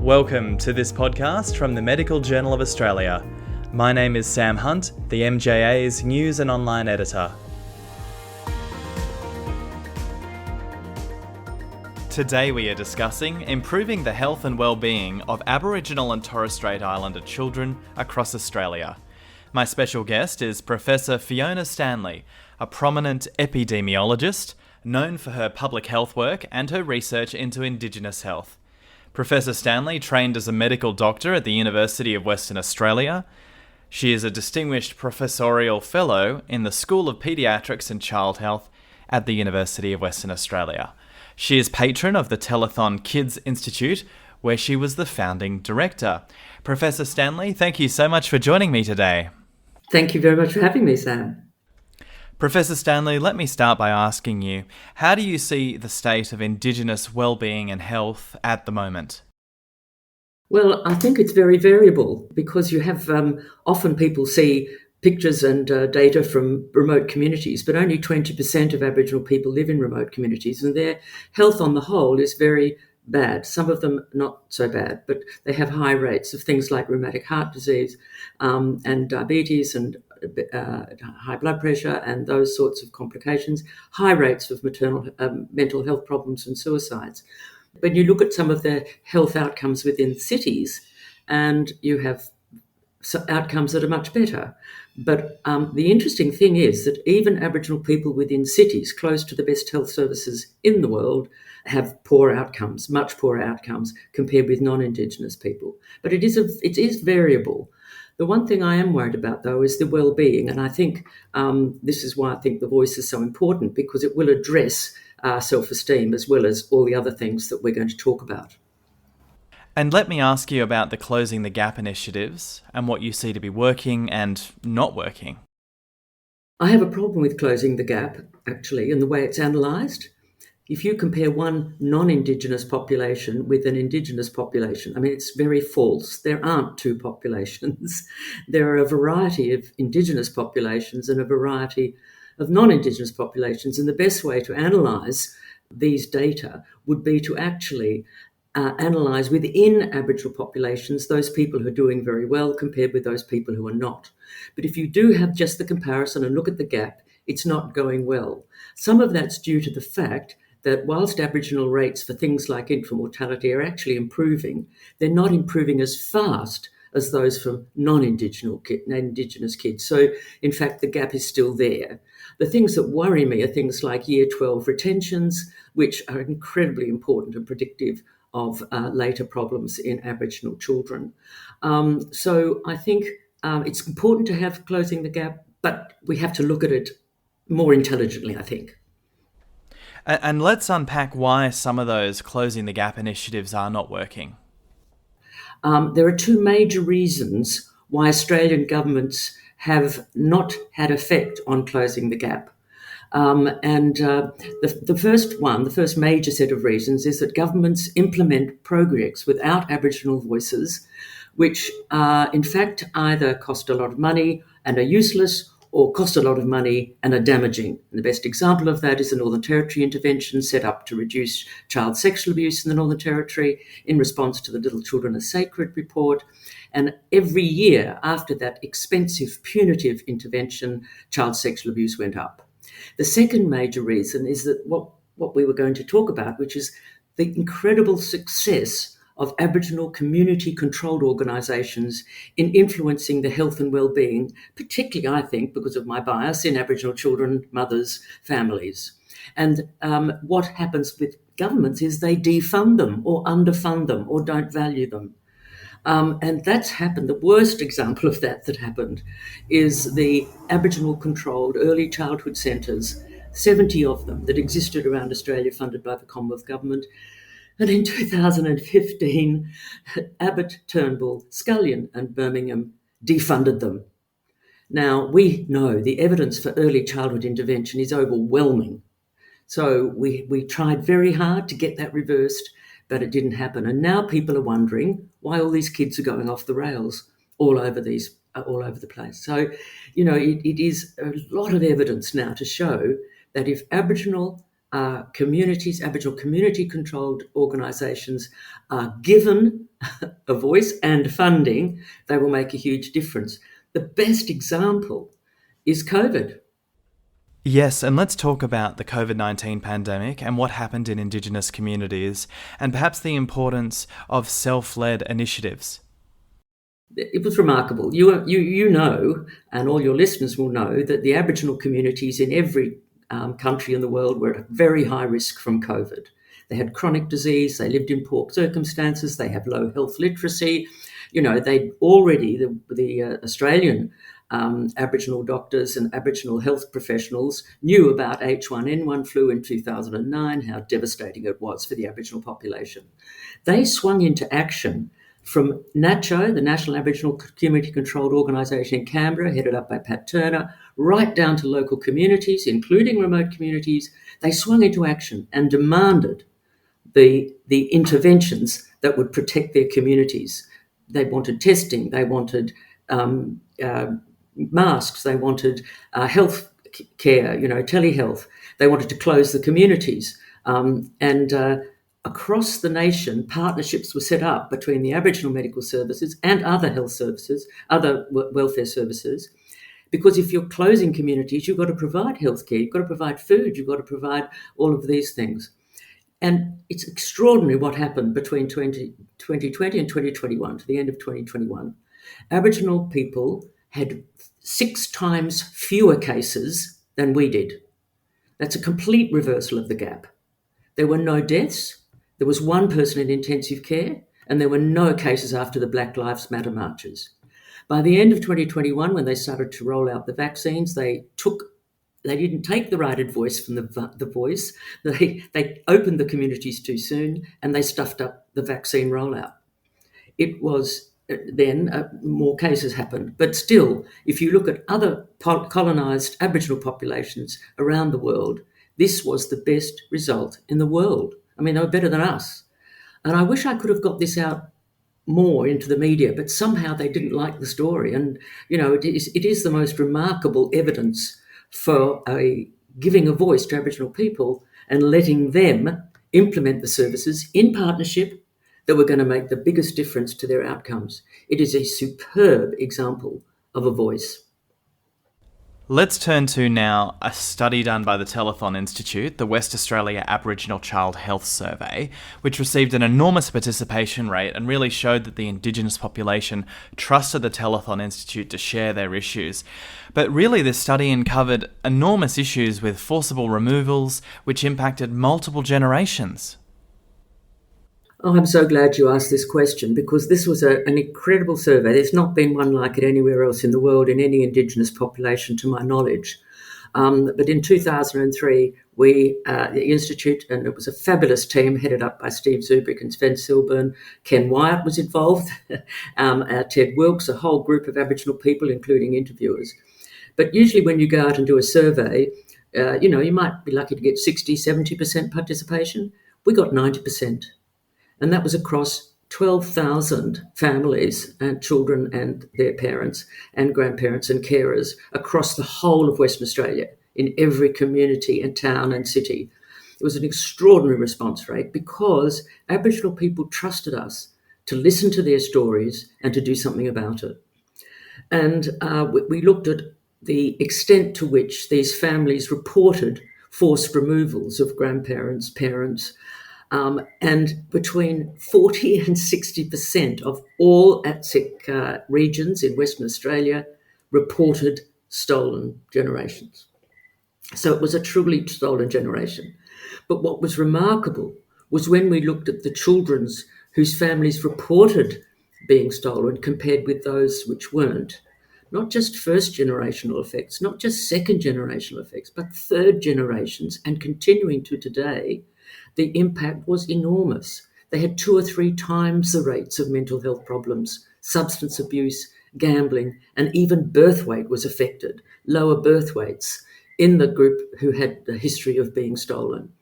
Welcome to this podcast from the Medical Journal of Australia. My name is Sam Hunt, the MJA's News and Online Editor. Today we are discussing improving the health and well-being of Aboriginal and Torres Strait Islander children across Australia. My special guest is Professor Fiona Stanley, a prominent epidemiologist known for her public health work and her research into Indigenous health. Professor Stanley trained as a medical doctor at the University of Western Australia. She is a distinguished professorial fellow in the School of Paediatrics and Child Health at the University of Western Australia. She is patron of the Telethon Kids Institute, where she was the founding director. Professor Stanley, thank you so much for joining me today. Thank you very much for having me, Sam. Professor Stanley, let me start by asking you, how do you see the state of Indigenous well-being and health at the moment? Well, I think it's very variable because you have often people see pictures and data from remote communities, but only 20% of Aboriginal people live in remote communities, and their health on the whole is very bad. Some of them not so bad, but they have high rates of things like rheumatic heart disease and diabetes and high blood pressure and those sorts of complications, high rates of mental health problems and suicides. When you look at some of the health outcomes within cities, and you have outcomes that are much better. But the interesting thing is that even Aboriginal people within cities, close to the best health services in the world, have poor outcomes, much poorer outcomes compared with non-Indigenous people. But it is variable. The one thing I am worried about, though, is the well-being. And I think this is why I think the voice is so important, because it will address self-esteem as well as all the other things that we're going to talk about. And let me ask you about the Closing the Gap initiatives and what you see to be working and not working. I have a problem with Closing the Gap, actually, in the way it's analysed. If you compare one non-Indigenous population with an Indigenous population, I mean, it's very false. There aren't two populations. There are a variety of Indigenous populations and a variety of non-Indigenous populations. And the best way to analyse these data would be to actually analyse within Aboriginal populations those people who are doing very well compared with those people who are not. But if you do have just the comparison and look at the gap, it's not going well. Some of that's due to the fact that whilst Aboriginal rates for things like infant mortality are actually improving, they're not improving as fast as those from non-Indigenous kids. So, in fact, the gap is still there. The things that worry me are things like Year 12 retentions, which are incredibly important and predictive of later problems in Aboriginal children. So I think it's important to have Closing the Gap, but we have to look at it more intelligently, I think. And let's unpack why some of those Closing the Gap initiatives are not working. There are two major reasons why Australian governments have not had effect on Closing the Gap. The first major set of reasons is that governments implement projects without Aboriginal voices, which in fact either cost a lot of money and are useless, or cost a lot of money and are damaging. And the best example of that is the Northern Territory intervention set up to reduce child sexual abuse in the Northern Territory in response to the Little Children Are Sacred report. And every year after that expensive, punitive intervention, child sexual abuse went up. The second major reason is that what we were going to talk about, which is the incredible success of Aboriginal community-controlled organisations in influencing the health and well-being, particularly, I think, because of my bias, in Aboriginal children, mothers, families. And what happens with governments is they defund them or underfund them or don't value them. And that's happened. The worst example of that happened is the Aboriginal-controlled early childhood centres, 70 of them that existed around Australia, funded by the Commonwealth Government. And in 2015, Abbott, Turnbull, Scullion and Birmingham defunded them. Now, we know the evidence for early childhood intervention is overwhelming. So we tried very hard to get that reversed, but it didn't happen. And now people are wondering why all these kids are going off the rails all over the place. So, it is a lot of evidence now to show that if Aboriginal communities, Aboriginal community-controlled organisations are given a voice and funding, they will make a huge difference. The best example is COVID. Yes, and let's talk about the COVID-19 pandemic and what happened in Indigenous communities, and perhaps the importance of self-led initiatives. It was remarkable. You know, and all your listeners will know, that the Aboriginal communities in every country in the world were at very high risk from COVID. They had chronic disease, they lived in poor circumstances, they have low health literacy. You know, they already, the Australian Aboriginal doctors and Aboriginal health professionals knew about H1N1 flu in 2009, how devastating it was for the Aboriginal population. They swung into action from NACCHO, the National Aboriginal Community Controlled Organisation in Canberra, headed up by Pat Turner, right down to local communities, including remote communities. They swung into action and demanded the interventions that would protect their communities. They wanted testing, they wanted masks, they wanted health care, telehealth. They wanted to close the communities. Across the nation, partnerships were set up between the Aboriginal medical services and other health services, other welfare services, because if you're closing communities, you've got to provide healthcare, you've got to provide food, you've got to provide all of these things. And it's extraordinary what happened between 2020 and 2021, to the end of 2021. Aboriginal people had 6 times fewer cases than we did. That's a complete reversal of the gap. There were no deaths. There was 1 person in intensive care, and there were no cases after the Black Lives Matter marches. By the end of 2021, when they started to roll out the vaccines, they didn't take the right voice from the voice. They opened the communities too soon, and they stuffed up the vaccine rollout. It was then more cases happened. But still, if you look at other colonised Aboriginal populations around the world, this was the best result in the world. I mean, they were better than us. And I wish I could have got this out more into the media, but somehow they didn't like the story. And, it is the most remarkable evidence for giving a voice to Aboriginal people and letting them implement the services in partnership that were going to make the biggest difference to their outcomes. It is a superb example of a voice. Let's turn to now a study done by the Telethon Institute, the West Australia Aboriginal Child Health Survey, which received an enormous participation rate and really showed that the Indigenous population trusted the Telethon Institute to share their issues. But really, this study uncovered enormous issues with forcible removals, which impacted multiple generations. Oh, I'm so glad you asked this question, because this was an incredible survey. There's not been one like it anywhere else in the world in any Indigenous population, to my knowledge. But in 2003, the Institute, and it was a fabulous team headed up by Steve Zubrick and Sven Silburn. Ken Wyatt was involved, Ted Wilkes, a whole group of Aboriginal people, including interviewers. But usually when you go out and do a survey, you might be lucky to get 60, 70% participation. We got 90%. And that was across 12,000 families and children and their parents and grandparents and carers across the whole of Western Australia, in every community and town and city. It was an extraordinary response rate because Aboriginal people trusted us to listen to their stories and to do something about it. And we looked at the extent to which these families reported forced removals of grandparents, parents, and between 40 and 60% of all ATSIC regions in Western Australia reported stolen generations. So it was a truly stolen generation. But what was remarkable was when we looked at the children's whose families reported being stolen compared with those which weren't, not just first generational effects, not just second generational effects, but third generations and continuing to today, the impact was enormous. They had 2 or 3 times the rates of mental health problems, substance abuse, gambling, and even birth weight was affected, lower birth weights in the group who had the history of being stolen.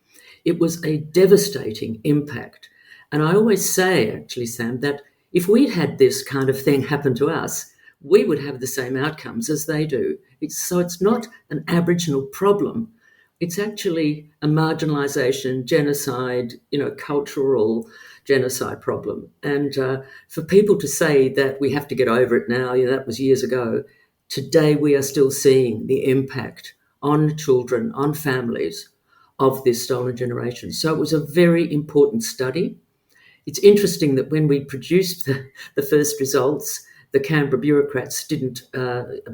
It was a devastating impact. And I always say, actually, Sam, that if we'd had this kind of thing happen to us, we would have the same outcomes as they do. It's not an Aboriginal problem. It's actually a marginalisation, genocide, cultural genocide problem. And for people to say that we have to get over it now, that was years ago. Today we are still seeing the impact on children, on families of this stolen generation. So it was a very important study. It's interesting that when we produced the first results, the Canberra bureaucrats didn't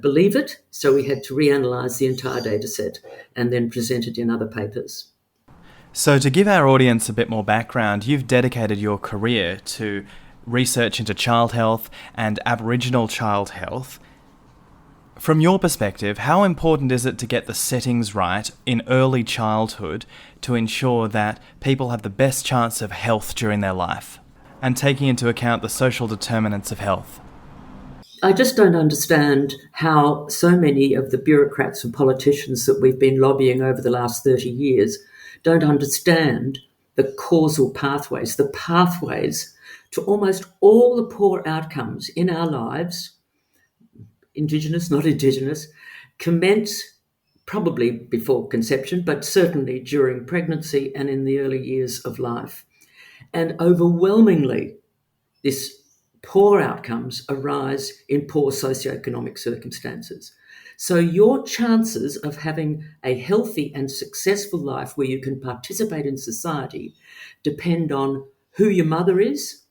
believe it, so we had to reanalyse the entire data set and then present it in other papers. So to give our audience a bit more background, you've dedicated your career to research into child health and Aboriginal child health. From your perspective, how important is it to get the settings right in early childhood to ensure that people have the best chance of health during their life, and taking into account the social determinants of health? I just don't understand how so many of the bureaucrats and politicians that we've been lobbying over the last 30 years don't understand the causal pathways, the pathways to almost all the poor outcomes in our lives, Indigenous, not Indigenous, commence probably before conception, but certainly during pregnancy and in the early years of life. And overwhelmingly, this poor outcomes arise in poor socioeconomic circumstances. So your chances of having a healthy and successful life where you can participate in society depend on who your mother is,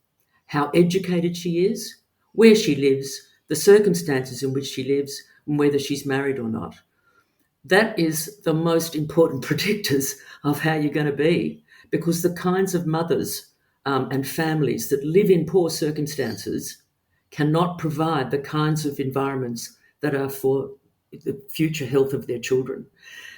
how educated she is, where she lives, the circumstances in which she lives, and whether she's married or not. That is the most important predictors of how you're going to be, because the kinds of mothers and families that live in poor circumstances cannot provide the kinds of environments that are for the future health of their children.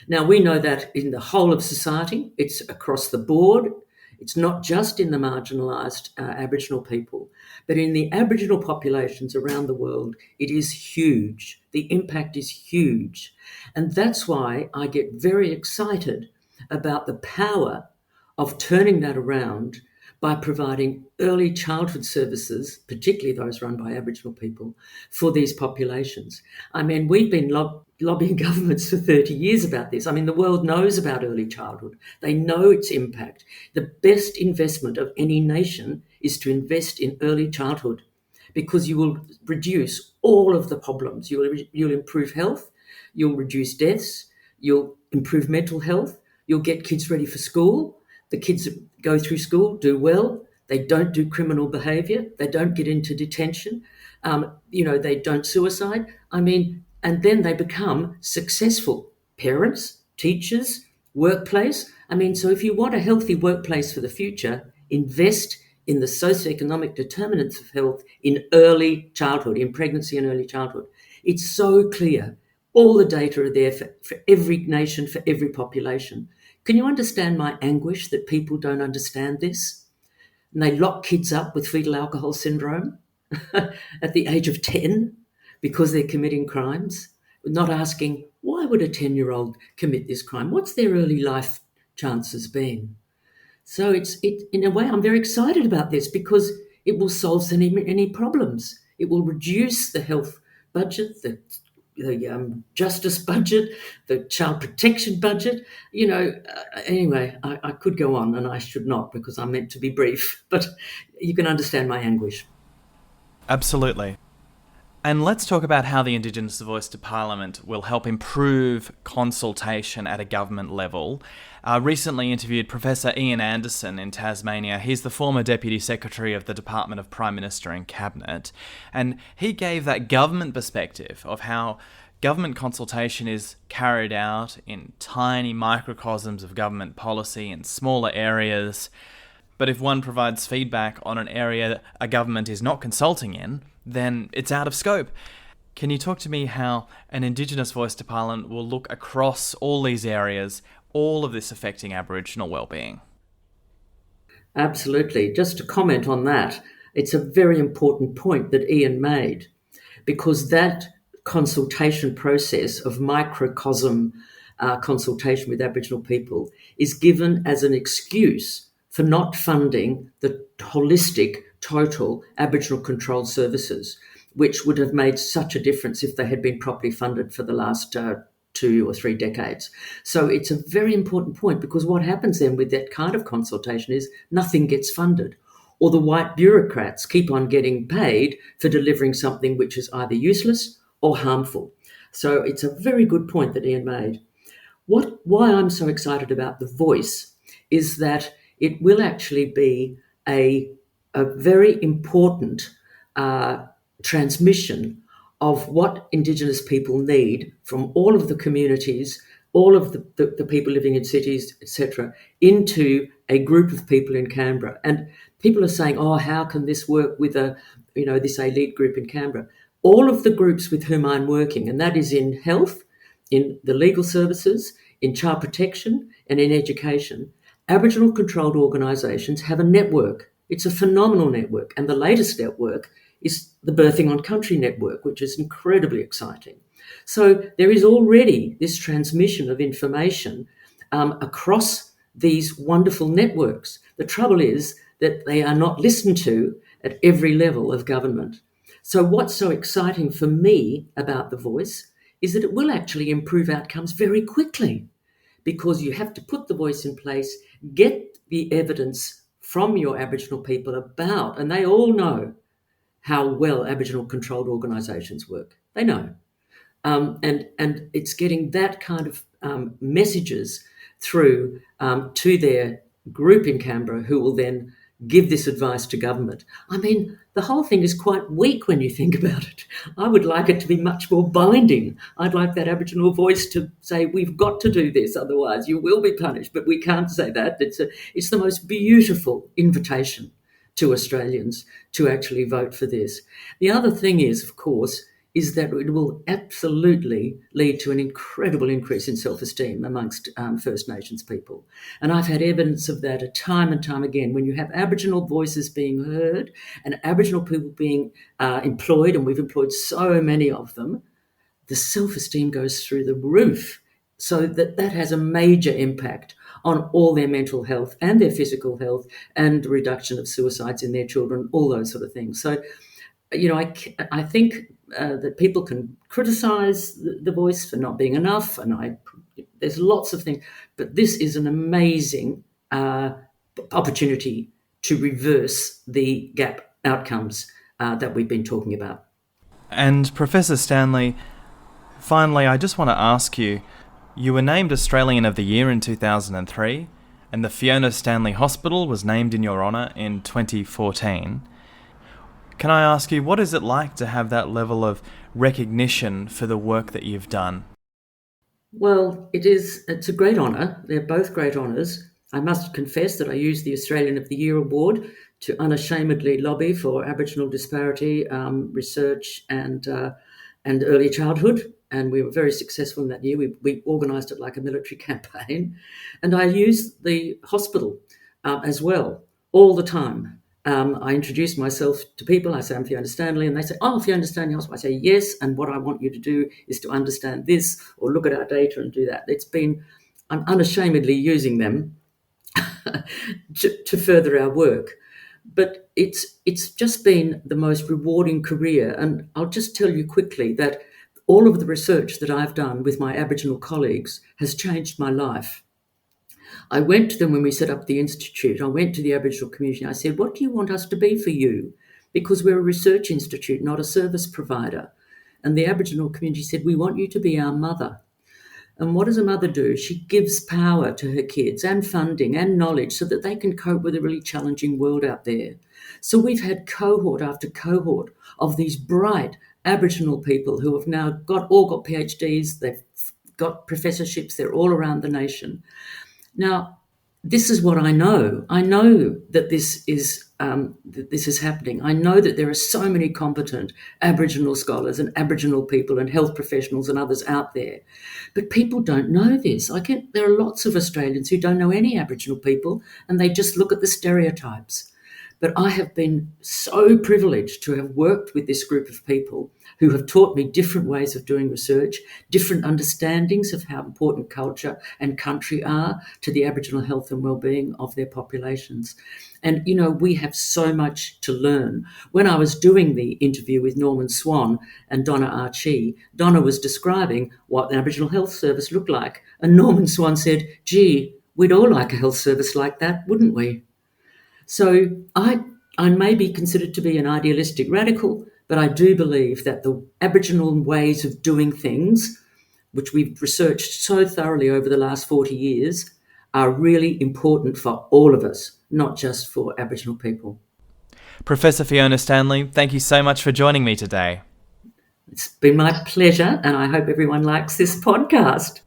Now, we know that in the whole of society, it's across the board. It's not just in the marginalised Aboriginal people, but in the Aboriginal populations around the world, it is huge. The impact is huge. And that's why I get very excited about the power of turning that around by providing early childhood services, particularly those run by Aboriginal people, for these populations. I mean, we've been lobbying governments for 30 years about this. I mean, the world knows about early childhood. They know its impact. The best investment of any nation is to invest in early childhood, because you will reduce all of the problems. You'll improve health, you'll reduce deaths, you'll improve mental health, you'll get kids ready for school. The kids that go through school do well. They don't do criminal behaviour. They don't get into detention. They don't suicide. And then they become successful parents, teachers, workplace. So if you want a healthy workplace for the future, invest in the socioeconomic determinants of health in early childhood, in pregnancy and early childhood. It's so clear. All the data are there for every nation, for every population. Can you understand my anguish that people don't understand this? And they lock kids up with fetal alcohol syndrome at the age of 10 because they're committing crimes, not asking, why would a 10-year-old commit this crime? What's their early life chances been? So in a way, I'm very excited about this because it will solve any problems. It will reduce the health budget, the justice budget, the child protection budget. Anyway, I could go on, and I should not because I'm meant to be brief, but you can understand my anguish. Absolutely. And let's talk about how the Indigenous Voice to Parliament will help improve consultation at a government level. I recently interviewed Professor Ian Anderson in Tasmania. He's the former Deputy Secretary of the Department of Prime Minister and Cabinet. And he gave that government perspective of how government consultation is carried out in tiny microcosms of government policy in smaller areas. But if one provides feedback on an area a government is not consulting in, then it's out of scope. Can you talk to me how an Indigenous Voice to Parliament will look across all these areas, all of this affecting Aboriginal wellbeing? Absolutely. Just to comment on that, it's a very important point that Ian made, because that consultation process of microcosm consultation with Aboriginal people is given as an excuse for not funding the holistic, total Aboriginal controlled services, which would have made such a difference if they had been properly funded for the last 2 or 3 decades. So it's a very important point, because what happens then with that kind of consultation is nothing gets funded, or the white bureaucrats keep on getting paid for delivering something which is either useless or harmful. So it's a very good point that Ian made. Why I'm so excited about the voice is that it will actually be a very important transmission of what Indigenous people need from all of the communities, all of the people living in cities, etc., into a group of people in Canberra. And people are saying, oh, how can this work with this elite group in Canberra? All of the groups with whom I'm working, and that is in health, in the legal services, in child protection, and in education, Aboriginal controlled organisations have a network. It's a phenomenal network. And the latest network is the Birthing on Country network, which is incredibly exciting. So there is already this transmission of information across these wonderful networks. The trouble is that they are not listened to at every level of government. So what's so exciting for me about the voice is that it will actually improve outcomes very quickly, because you have to put the voice in place, get the evidence from your Aboriginal people about, and they all know how well Aboriginal controlled organisations work. They know. And it's getting that kind of messages through to their group in Canberra, who will then give this advice to government. I mean, the whole thing is quite weak when you think about it. I would like it to be much more binding. I'd like that Aboriginal voice to say, we've got to do this, otherwise you will be punished. But we can't say that. It's the most beautiful invitation to Australians to actually vote for this. The other thing is, of course, is that it will absolutely lead to an incredible increase in self-esteem amongst First Nations people. And I've had evidence of that time and time again. When you have Aboriginal voices being heard and Aboriginal people being employed, and we've employed so many of them, the self-esteem goes through the roof. So that has a major impact on all their mental health and their physical health, and the reduction of suicides in their children, all those sort of things. So, I think that people can criticise the voice for not being enough, and there's lots of things, but this is an amazing opportunity to reverse the gap outcomes that we've been talking about. And Professor Stanley, finally, I just want to ask you, you were named Australian of the Year in 2003, and the Fiona Stanley Hospital was named in your honour in 2014. Can I ask you, what is it like to have that level of recognition for the work that you've done? Well, it's a great honour. They're both great honours. I must confess that I used the Australian of the Year award to unashamedly lobby for Aboriginal disparity research and early childhood, and we were very successful in that year. We organised it like a military campaign, and I used the hospital as well all the time. I introduce myself to people. I say, I'm Fiona Stanley, and they say, oh, Fiona Stanley Hospital. I say, yes, and what I want you to do is to understand this, or look at our data and do that. I'm unashamedly using them to further our work. But it's just been the most rewarding career. And I'll just tell you quickly that all of the research that I've done with my Aboriginal colleagues has changed my life. I went to them when we set up the institute. I went to the Aboriginal community and I said, what do you want us to be for you? Because we're a research institute, not a service provider. And the Aboriginal community said, we want you to be our mother. And what does a mother do? She gives power to her kids and funding and knowledge so that they can cope with a really challenging world out there. So we've had cohort after cohort of these bright Aboriginal people who have now all got PhDs, they've got professorships, they're all around the nation. Now, this is what I know. I know that this is happening. I know that there are so many competent Aboriginal scholars and Aboriginal people and health professionals and others out there. But people don't know this. There are lots of Australians who don't know any Aboriginal people, and they just look at the stereotypes. But I have been so privileged to have worked with this group of people who have taught me different ways of doing research, different understandings of how important culture and country are to the Aboriginal health and well-being of their populations. And, we have so much to learn. When I was doing the interview with Norman Swan and Donna Archie, Donna was describing what the Aboriginal Health Service looked like. And Norman Swan said, gee, we'd all like a health service like that, wouldn't we? So I may be considered to be an idealistic radical, but I do believe that the Aboriginal ways of doing things, which we've researched so thoroughly over the last 40 years, are really important for all of us, not just for Aboriginal people. Professor Fiona Stanley, thank you so much for joining me today. It's been my pleasure, and I hope everyone likes this podcast.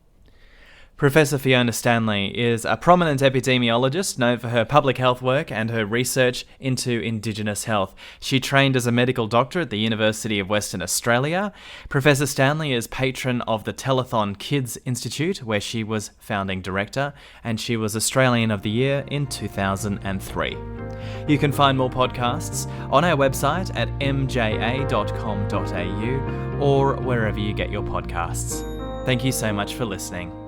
Professor Fiona Stanley is a prominent epidemiologist known for her public health work and her research into Indigenous health. She trained as a medical doctor at the University of Western Australia. Professor Stanley is patron of the Telethon Kids Institute, where she was founding director, and she was Australian of the Year in 2003. You can find more podcasts on our website at mja.com.au or wherever you get your podcasts. Thank you so much for listening.